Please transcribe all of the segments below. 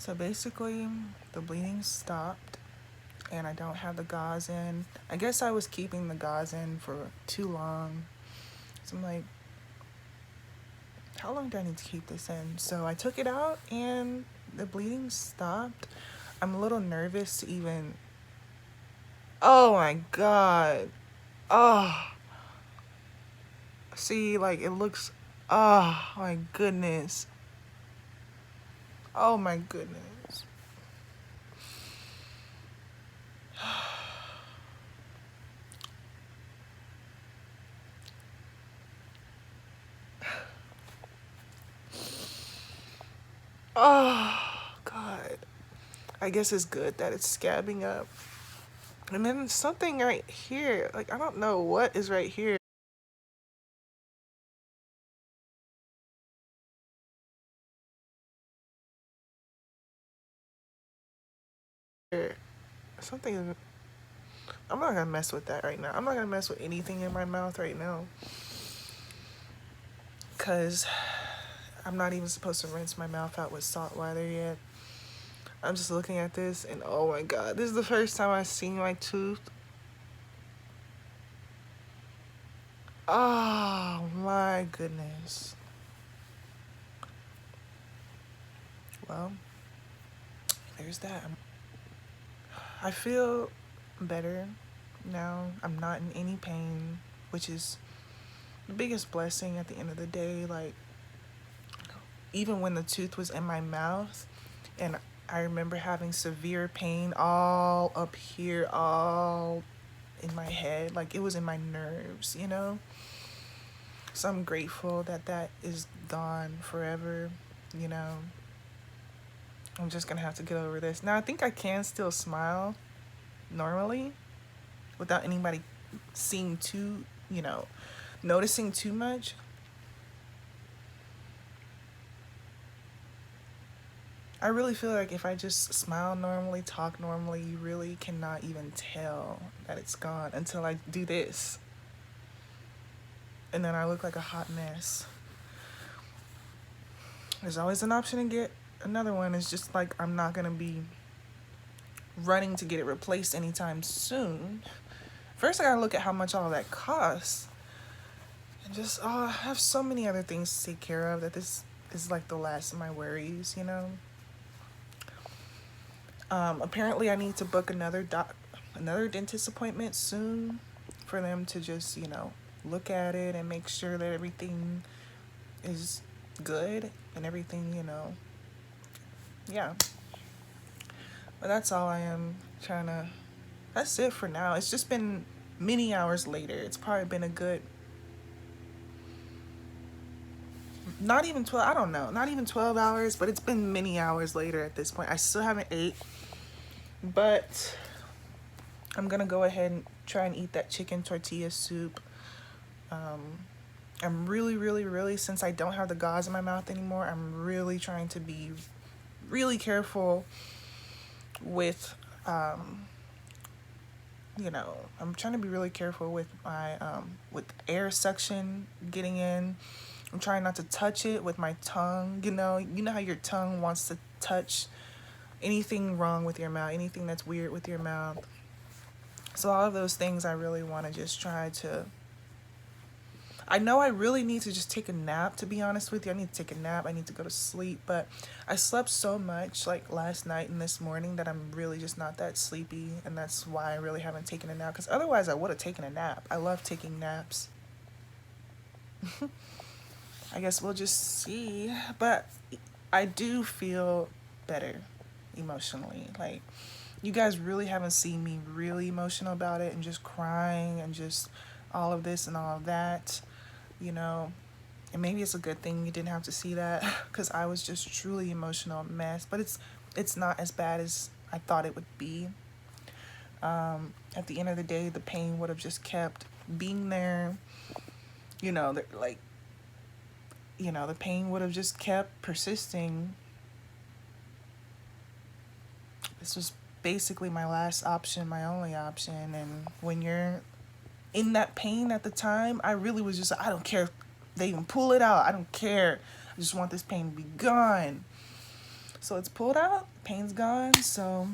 So basically, the bleeding stopped and I don't have the gauze in. I guess I was keeping the gauze in for too long. So I'm like, how long do I need to keep this in? So I took it out and the bleeding stopped. I'm a little nervous to even. Oh my god. Oh. See, like it looks. Oh my goodness. Oh my goodness. Oh god. I guess it's good that it's scabbing up. And then something right here. Like I don't know what is right here. Something. I'm not gonna mess with that right now. I'm not gonna mess with anything in my mouth right now. Cause I'm not even supposed to rinse my mouth out with salt water yet. I'm just looking at this and oh my god, this is the first time I've seen my tooth. Oh my goodness. Well, there's that. I feel better now. I'm not in any pain, which is the biggest blessing at the end of the day. Like, even when the tooth was in my mouth, and I remember having severe pain all up here, all in my head, like it was in my nerves, you know? So I'm grateful that that is gone forever, you know? I'm just gonna have to get over this. Now, I think I can still smile normally without anybody seeing too, you know, noticing too much. I really feel like if I just smile normally, talk normally, you really cannot even tell that it's gone until I do this. And then I look like a hot mess. There's always an option to get another one. It's just like I'm not gonna be running to get it replaced anytime soon. First, I gotta look at how much all that costs. And just, oh, I have so many other things to take care of that this is like the last of my worries, you know? Apparently, I need to book another dentist appointment soon for them to just, you know, look at it and make sure that everything is good and everything, you know. Yeah. But that's all I am trying to. That's it for now. It's just been many hours later. It's probably been a good. Not even 12, I don't know. Not even 12 hours, but it's been many hours later at this point. I still haven't ate. But I'm gonna go ahead and try and eat that chicken tortilla soup. I'm really, since I don't have the gauze in my mouth anymore, I'm really trying to be really careful with, you know, I'm trying to be really careful with my, with air suction getting in. I'm trying not to touch it with my tongue. You know how your tongue wants to touch anything wrong with your mouth, anything that's weird with your mouth. So all of those things I really want to just try to. I know I really need to just take a nap, to be honest with you. I need to take a nap. I need to go to sleep. But I slept so much like last night and this morning that I'm really just not that sleepy. And that's why I really haven't taken a nap. Because otherwise I would have taken a nap. I love taking naps. I guess we'll just see. But I do feel better emotionally. Like, you guys really haven't seen me really emotional about it and just crying and just all of this and all of that, you know. And maybe it's a good thing you didn't have to see that because I was just truly emotional mess. But it's not as bad as I thought it would be. At the end of the day, the pain would have just kept being there. You know, like, you know, the pain would have just kept persisting. This was basically my last option, my only option. And when you're in that pain at the time, I really was just, I don't care if they even pull it out. I don't care. I just want this pain to be gone. So it's pulled out, pain's gone. So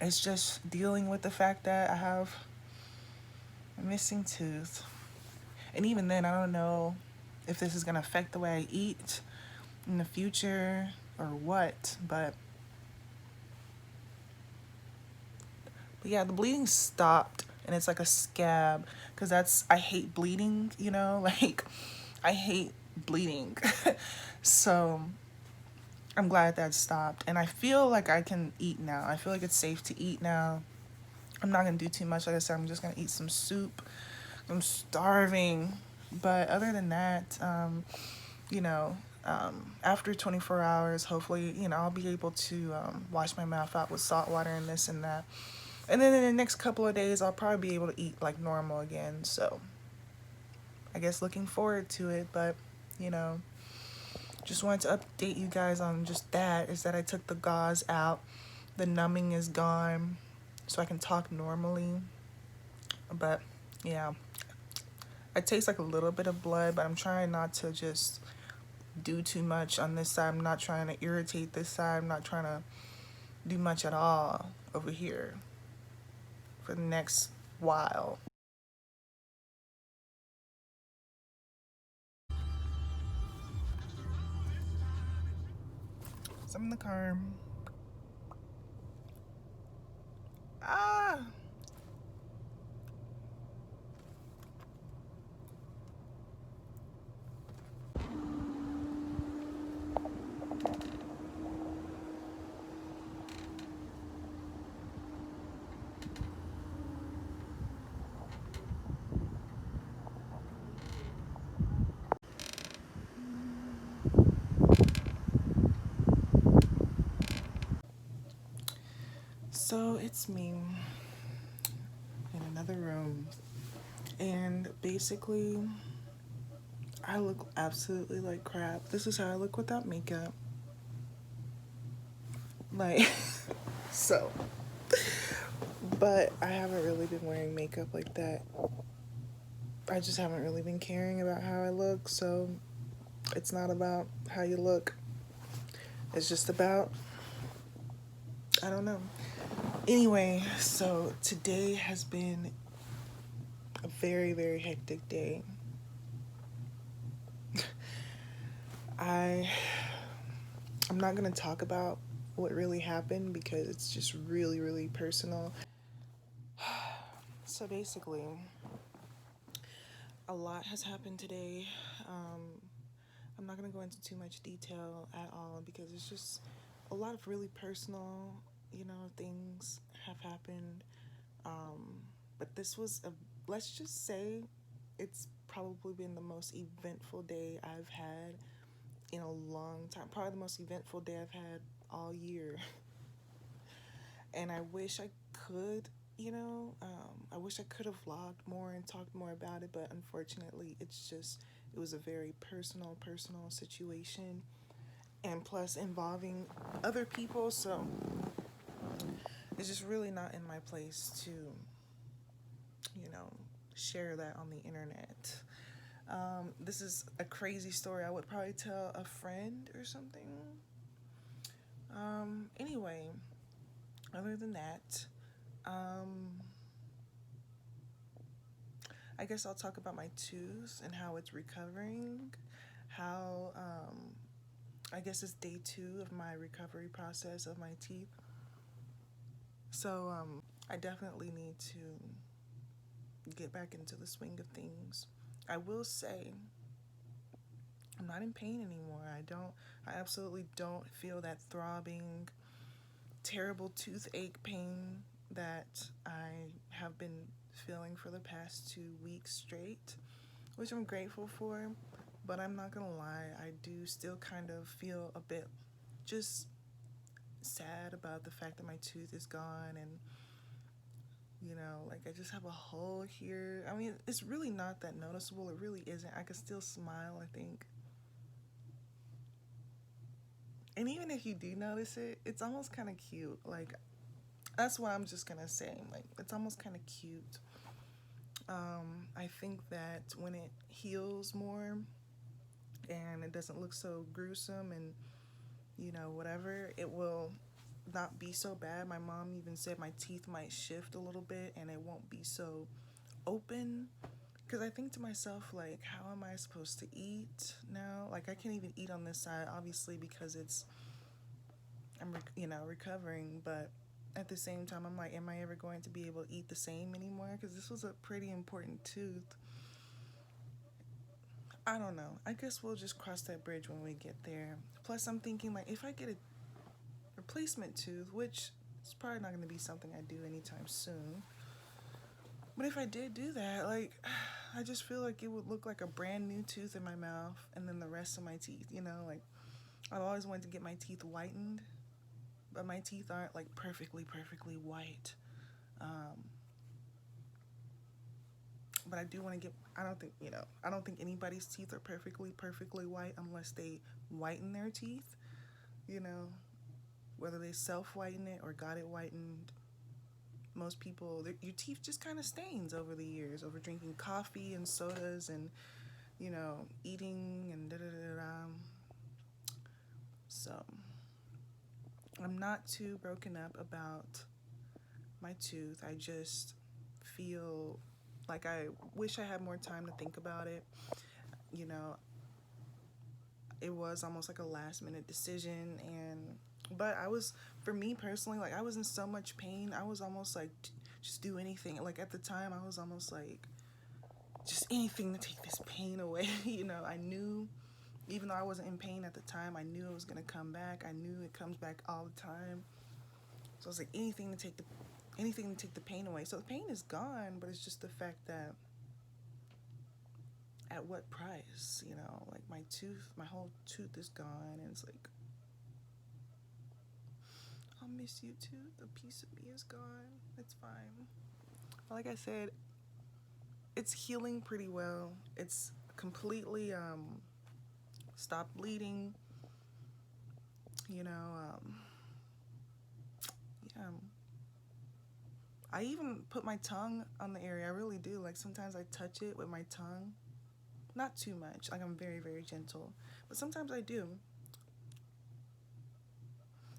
it's just dealing with the fact that I have a missing tooth. And even then, I don't know if this is going to affect the way I eat in the future or what. But yeah, the bleeding stopped and it's like a scab because I hate bleeding, you know, like I hate bleeding. So I'm glad that stopped. And I feel like I can eat now. I feel like it's safe to eat now. I'm not going to do too much. Like I said, I'm just going to eat some soup. I'm starving. But other than that, you know, after 24 hours, hopefully, you know, I'll be able to wash my mouth out with salt water and this and that. And then in the next couple of days, I'll probably be able to eat like normal again. So I guess looking forward to it. But, you know, just wanted to update you guys on just that is that I took the gauze out. The numbing is gone. So I can talk normally. But yeah, I taste like a little bit of blood, but I'm trying not to just do too much on this side. I'm not trying to irritate this side. I'm not trying to do much at all over here for the next while. So I'm in the car. Ah. So it's me in another room. And basically, I look absolutely like crap. This is how I look without makeup. Like, so. But I haven't really been wearing makeup like that. I just haven't really been caring about how I look. So it's not about how you look, it's just about, I don't know. Anyway, so today has been a very, very hectic day. I I'm not gonna talk about what really happened because it's just really, really personal. So basically, a lot has happened today. Um, I'm not gonna go into too much detail at all because it's just a lot of really personal, you know, things have happened. Um, but this was a, let's just say, it's probably been the most eventful day I've had in a long time. Probably the most eventful day I've had all year. And I wish I could, you know, I wish I could have vlogged more and talked more about it, but unfortunately, it was a very personal situation. And plus, involving other people, so it's just really not in my place to, you know, share that on the internet. This is a crazy story. I would probably tell a friend or something. Anyway, other than that, um, I guess I'll talk about my tooth and how it's recovering. How, I guess it's day 2 of my recovery process of my teeth. So, I definitely need to get back into the swing of things. I will say, I'm not in pain anymore. I absolutely don't feel that throbbing, terrible toothache pain that I have been feeling for the past 2 weeks straight, which I'm grateful for. But I'm not gonna lie, I do still kind of feel a bit just sad about the fact that my tooth is gone and you know, like I just have a hole here. I mean, it's really not that noticeable. It really isn't. I can still smile, I think. And even if you do notice it, it's almost kind of cute. Like, that's what I'm just gonna say. Like, it's almost kind of cute. I think that when it heals more and it doesn't look so gruesome and whatever, it will not be so bad. My mom even said my teeth might shift a little bit and it won't be so open. Because I think to myself, like, how am I supposed to eat now? Like, I can't even eat on this side, obviously, because I'm recovering. But at the same time, I'm like, am I ever going to be able to eat the same anymore? Because this was a pretty important tooth. I don't know. I guess we'll just cross that bridge when we get there. Plus, I'm thinking, like, if I get a replacement tooth, which is probably not going to be something I do anytime soon. But if I did do that, like, I just feel like it would look like a brand new tooth in my mouth and then the rest of my teeth, like, I've always wanted to get my teeth whitened, but my teeth aren't like perfectly, perfectly white. But I do want to get, I don't think anybody's teeth are perfectly, perfectly white unless they whiten their teeth, you know, whether they self whiten it or got it whitened. Most people, your teeth just kind of stains over the years, over drinking coffee and sodas and, eating and da da da da. So I'm not too broken up about my tooth. I just feel like I wish I had more time to think about it. You know, it was almost like a last minute decision, but for me personally, like, I was in so much pain. I was almost like, just do anything. Like, at the time, I was almost like, just anything to take this pain away. I knew, even though I wasn't in pain at the time, I knew it was going to come back. I knew it comes back all the time. So I was like, anything to take the pain away. So the pain is gone, but it's just the fact that at what price, like, my whole tooth is gone, and it's like, I'll miss you too. The piece of me is gone. It's fine. Like I said, it's healing pretty well. It's completely stopped bleeding. Yeah. I even put my tongue on the area. I really do. Like, sometimes I touch it with my tongue. Not too much. Like, I'm very, very gentle. But sometimes I do.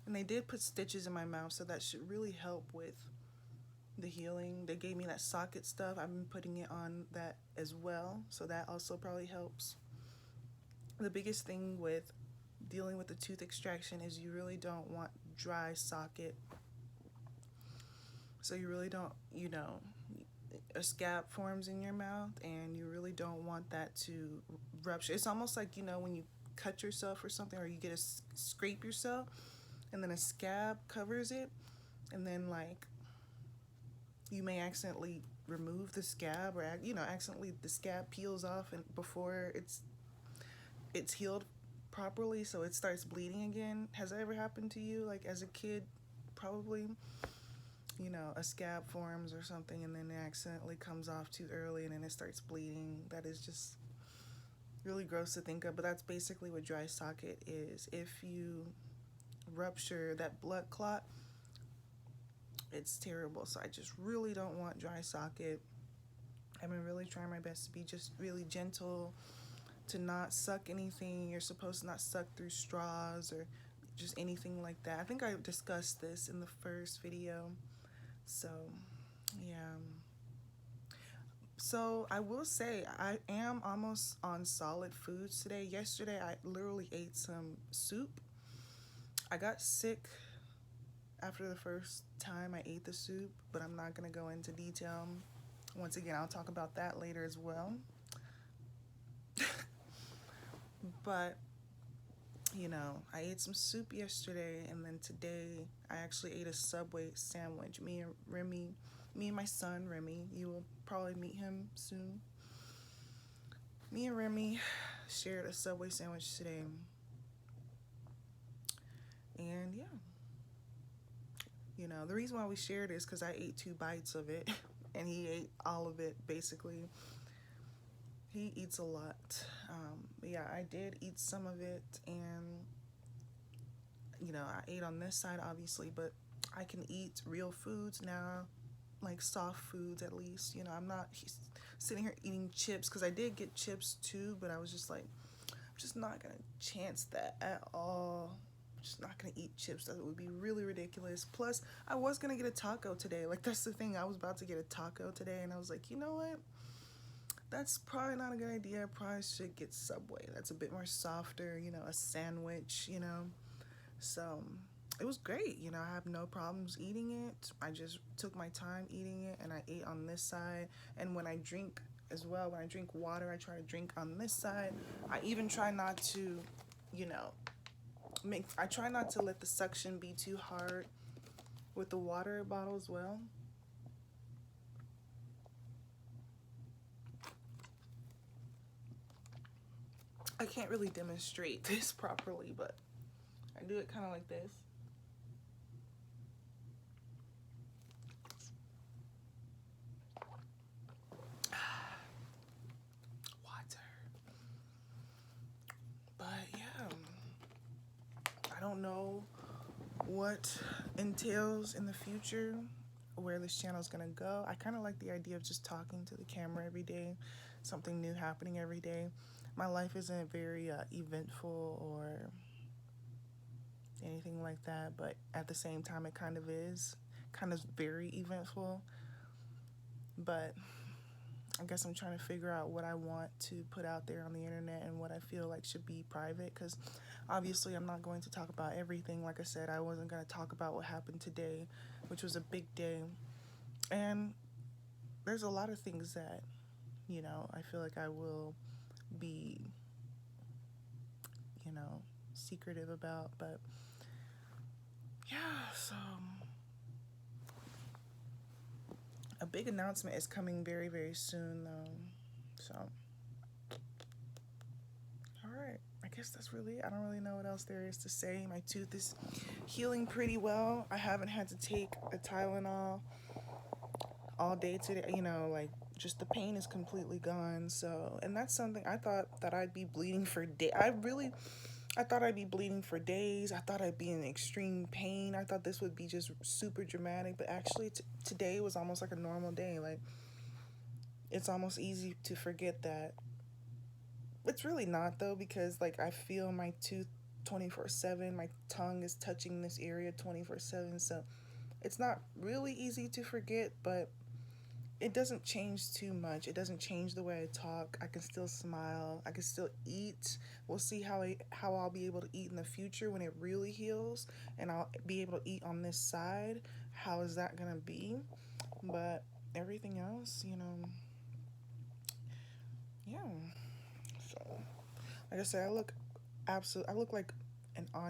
And they did put stitches in my mouth, so that should really help with the healing. They gave me that socket stuff. I've been putting it on that as well, so that also probably helps. The biggest thing with dealing with the tooth extraction is you really don't want dry socket. So you really don't, a scab forms in your mouth, and you really don't want that to rupture. It's almost like, when you cut yourself or something, or you get scrape yourself, and then a scab covers it, and then, like, you may accidentally remove the scab, or accidentally the scab peels off and before it's healed properly, so it starts bleeding again. Has that ever happened to you, like, as a kid? Probably. A scab forms or something, and then it accidentally comes off too early, and then it starts bleeding. That is just really gross to think of, but that's basically what dry socket is. If you rupture that blood clot, it's terrible. So I just really don't want dry socket. I've been really trying my best to be just really gentle, to not suck anything. You're supposed to not suck through straws or just anything like that. I think I discussed this in the first video. So, yeah. So I will say I am almost on solid foods today. Yesterday I literally ate some soup. I got sick after the first time I ate the soup, but I'm not going to go into detail. Once again, I'll talk about that later as well. But, I ate some soup yesterday, and then today I actually ate a Subway sandwich. Me and my son, Remy, you will probably meet him soon. Me and Remy shared a Subway sandwich today. And yeah. The reason why we shared is because I ate 2 bites of it, and he ate all of it, basically. He eats a lot. But yeah, I did eat some of it, and, I ate on this side, obviously, but I can eat real foods now, like soft foods at least. I'm not sitting here eating chips, because I did get chips too, but I was just like, I'm just not going to chance that at all. just not gonna eat chips. That would be really ridiculous. Plus, I was gonna get a taco today. Like, that's the thing. I was about to get a taco today, and I was like, you know what? That's probably not a good idea. I probably should get Subway. That's a bit more softer, a sandwich, So it was great. I have no problems eating it. I just took my time eating it, and I ate on this side. And when I drink as well, when I drink water, I try to drink on this side. I even try not to, you know, I try not to let the suction be too hard with the water bottle as well. I can't really demonstrate this properly, but I do it kind of like this. Water. But yeah, I don't know what entails in the future, where this channel is going to go. I kind of like the idea of just talking to the camera every day, something new happening every day. My life isn't very eventful or anything like that, but at the same time, it kind of is, kind of very eventful. But I guess I'm trying to figure out what I want to put out there on the internet and what I feel like should be private, because obviously I'm not going to talk about everything. Like I said, I wasn't going to talk about what happened today, which was a big day. And there's a lot of things that, I feel like I will be, you know, secretive about. But yeah, so a big announcement is coming very, very soon, though. So, all right. I guess that's really it. I don't really know what else there is to say. My tooth is healing pretty well. I haven't had to take a Tylenol all day today. Like, just the pain is completely gone. So, and that's something I thought that I'd be bleeding for days. I thought I'd be bleeding for days. I thought I'd be in extreme pain. I thought this would be just super dramatic. But actually, today was almost like a normal day. Like, it's almost easy to forget that. It's really not, though, because, like, I feel my tooth 24/7. My tongue is touching this area 24/7. So it's not really easy to forget, but it doesn't change too much. It doesn't change the way I talk. I can still smile. I can still eat. We'll see how I'll be able to eat in the future when it really heals, and I'll be able to eat on this side. How is that gonna be? But everything else, yeah. So, like I said, I look like an